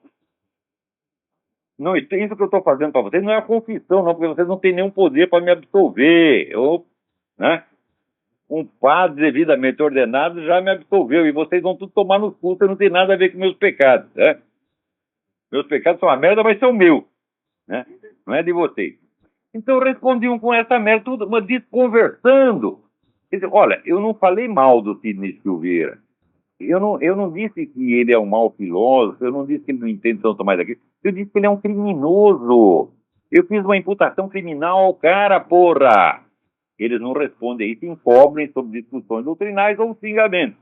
não, isso que eu estou fazendo para vocês não é a confissão, não, porque vocês não têm nenhum poder para me absolver. Eu, né? Um padre devidamente ordenado já me absolveu, e vocês vão tudo tomar no cu, não tem nada a ver com meus pecados. Né? Meus pecados são uma merda, mas são meus. Né? Não é de vocês. Então respondiam com essa merda, tudo, mas desconversando. Olha, eu não falei mal do Sidney Silveira. Eu não disse que ele é um mau filósofo, eu não disse que ele não entende São Tomás daquilo. Eu disse que ele é um criminoso. Eu fiz uma imputação criminal ao cara, porra. Eles não respondem isso, encobrem sobre discussões doutrinais ou xingamentos.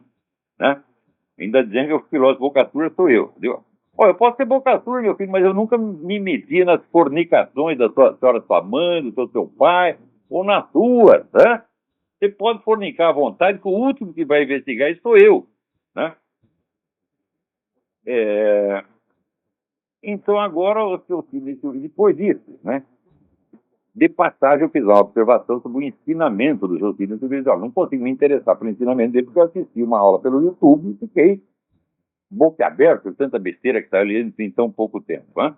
Né? Ainda dizendo que o filósofo boca-suja sou eu. Eu posso ser boca-suja, meu filho, mas eu nunca me meti nas fornicações da senhora sua mãe, do seu pai, ou nas suas. Né? Você pode fornicar à vontade, que o último que vai investigar isso sou eu. Né? Então, agora, o seu filho, depois disso, né? De passagem, eu fiz uma observação sobre o ensinamento do Josino Silveira. Não consigo me interessar pelo ensinamento dele, porque eu assisti uma aula pelo YouTube e fiquei boquiaberto, tanta besteira que saiu ali em tão pouco tempo. Né?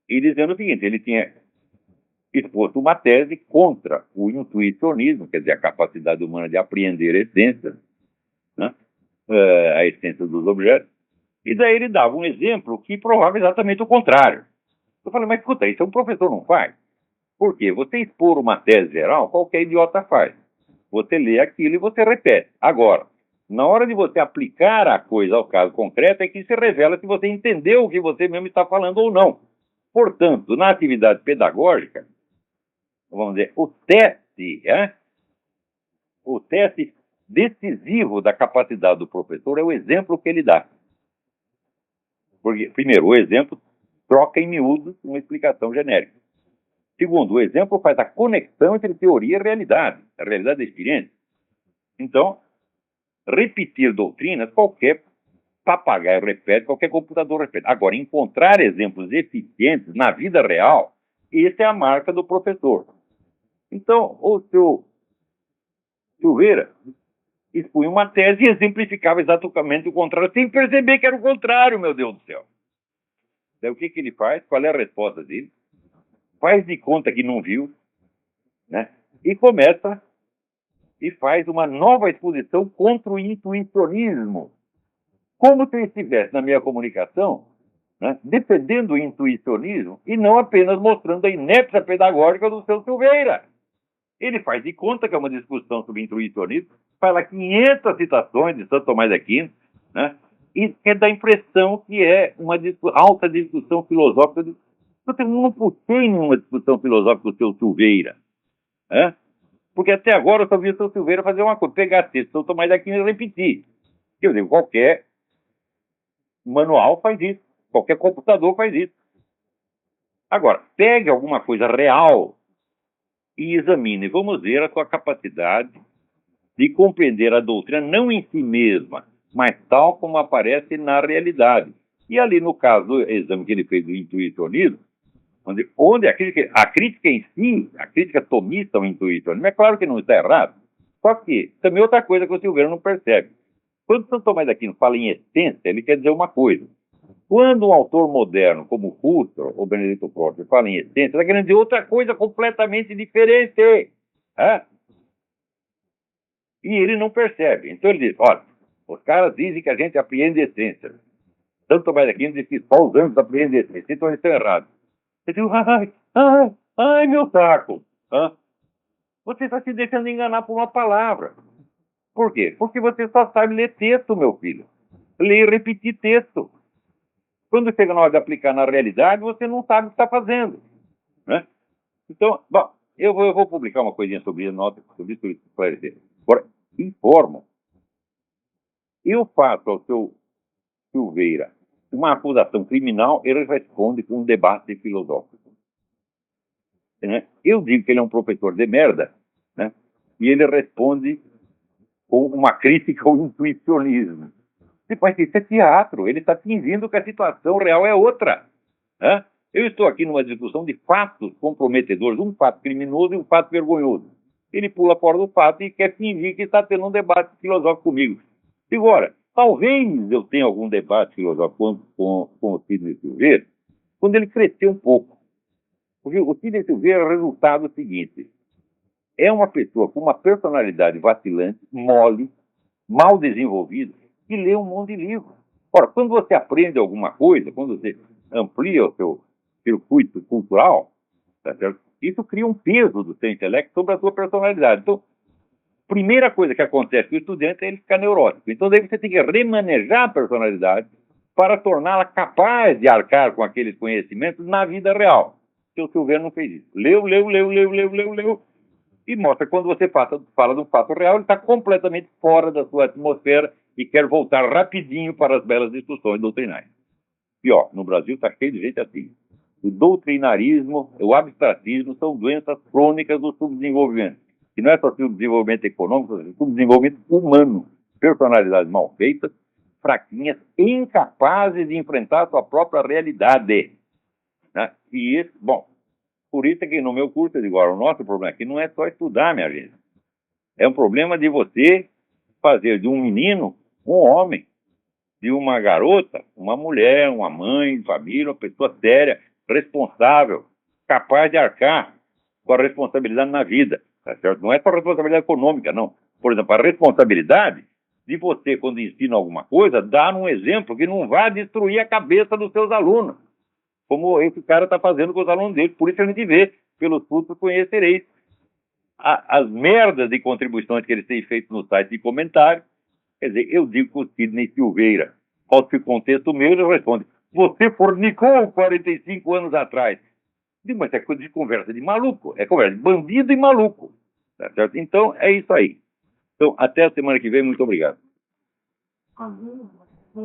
E dizendo o seguinte, ele tinha exposto uma tese contra o intuicionismo, quer dizer, a capacidade humana de apreender essências, né? A essência dos objetos, e daí ele dava um exemplo que provava exatamente o contrário. Eu falei, mas escuta, isso um professor não faz. Por quê? Você expor uma tese geral, qualquer idiota faz. Você lê aquilo e você repete. Agora, na hora de você aplicar a coisa ao caso concreto, é que se revela se você entendeu o que você mesmo está falando ou não. Portanto, na atividade pedagógica, vamos dizer, o teste decisivo da capacidade do professor é o exemplo que ele dá. Porque, primeiro, o exemplo troca em miúdos uma explicação genérica. Segundo, o exemplo faz a conexão entre teoria e realidade, a realidade da experiência. Então, repetir doutrinas, qualquer papagaio repete, qualquer computador repete. Agora, encontrar exemplos eficientes na vida real, essa é a marca do professor. Então, o seu Silveira expunha uma tese e exemplificava exatamente o contrário, sem perceber que era o contrário, meu Deus do céu. Daí o que ele faz? Qual é a resposta dele? Faz de conta que não viu, né? E começa e faz uma nova exposição contra o intuicionismo. Como se eu estivesse na minha comunicação, né, defendendo o intuicionismo e não apenas mostrando a inépcia pedagógica do seu Silveira. Ele faz de conta que é uma discussão sobre intuicionismo, faz lá 500 citações de Santo Tomás de Aquino, né? E quer dar a impressão que é uma alta discussão filosófica. Eu não puxei nenhuma discussão filosófica com o seu Silveira. Né? Porque até agora eu só vi o seu Silveira fazer uma coisa, pegar texto Santo Tomás de Aquino e repetir. Eu digo, qualquer manual faz isso, qualquer computador faz isso. Agora, pegue alguma coisa real e examine. Vamos ver a sua capacidade de compreender a doutrina não em si mesma, mas tal como aparece na realidade. E ali, no caso do exame que ele fez do intuicionismo, onde a crítica em si, a crítica tomista ao intuicionismo, é claro que não está errado. Só que, também outra coisa que o Silveira não percebe. Quando Santo Tomás de Aquino fala em essência, ele quer dizer uma coisa. Quando um autor moderno, como Husserl ou Benedito Croce, fala em essência, está querendo dizer outra coisa completamente diferente. E ele não percebe. Então ele diz, olha, os caras dizem que a gente apreende essência. Santo Tomás de Aquino diz que só os anjos apreendem essência. Então eles estão errados. Ele diz, ai, meu saco. Você está se deixando enganar por uma palavra. Por quê? Porque você só sabe ler texto, meu filho. Ler e repetir texto. Quando chega na hora de aplicar na realidade, você não sabe o que está fazendo. Né? Então, bom, eu vou publicar uma coisinha sobre isso, sobre isso para esclarecer. Agora, informo. Eu faço ao seu Silveira uma acusação criminal, ele responde com um debate filosófico. Né? Eu digo que ele é um professor de merda, né? E ele responde com uma crítica ao intuicionismo. Mas isso é teatro, ele está fingindo que a situação real é outra. Né? Eu estou aqui numa discussão de fatos comprometedores, um fato criminoso e um fato vergonhoso. Ele pula fora do fato e quer fingir que está tendo um debate filosófico comigo. Agora, talvez eu tenha algum debate filosófico com o Sidney Silveira quando ele cresceu um pouco. Porque o Sidney Silveira é o resultado seguinte: é uma pessoa com uma personalidade vacilante, mole, mal desenvolvida, que lê um monte de livros. Ora, quando você aprende alguma coisa, quando você amplia o seu circuito cultural, tá certo? Isso cria um peso do seu intelecto sobre a sua personalidade. Então, primeira coisa que acontece com o estudante é ele ficar neurótico. Então, daí você tem que remanejar a personalidade para torná-la capaz de arcar com aqueles conhecimentos na vida real. O Silveira não fez isso. Leu, e mostra que quando você fala de um fato real, ele está completamente fora da sua atmosfera e quer voltar rapidinho para as belas discussões doutrinais. Pior, no Brasil está cheio de gente assim. O doutrinarismo, o abstratismo são doenças crônicas do subdesenvolvimento. E não é só subdesenvolvimento econômico, é subdesenvolvimento humano. Personalidades mal feitas, fraquinhas, incapazes de enfrentar a sua própria realidade. Né? E isso, bom, por isso é que no meu curso eu digo, o nosso problema aqui não é só estudar, minha gente. É um problema de você fazer de um menino um homem, de uma garota, uma mulher, uma mãe, família, uma pessoa séria, responsável, capaz de arcar com a responsabilidade na vida. Tá certo? Não é só responsabilidade econômica, não. Por exemplo, a responsabilidade de você, quando ensina alguma coisa, dar um exemplo que não vá destruir a cabeça dos seus alunos, como esse cara está fazendo com os alunos dele. Por isso a gente vê, pelos frutos conhecereis. As merdas de contribuições que eles têm feito no site de comentário. Quer dizer, eu digo que o Sidney Silveira falsificou um texto meu, ele responde: você fornicou 45 anos atrás. Digo, mas é coisa de conversa de maluco, é conversa de bandido e maluco. Tá certo? Então, é isso aí. Então, até a semana que vem, muito obrigado.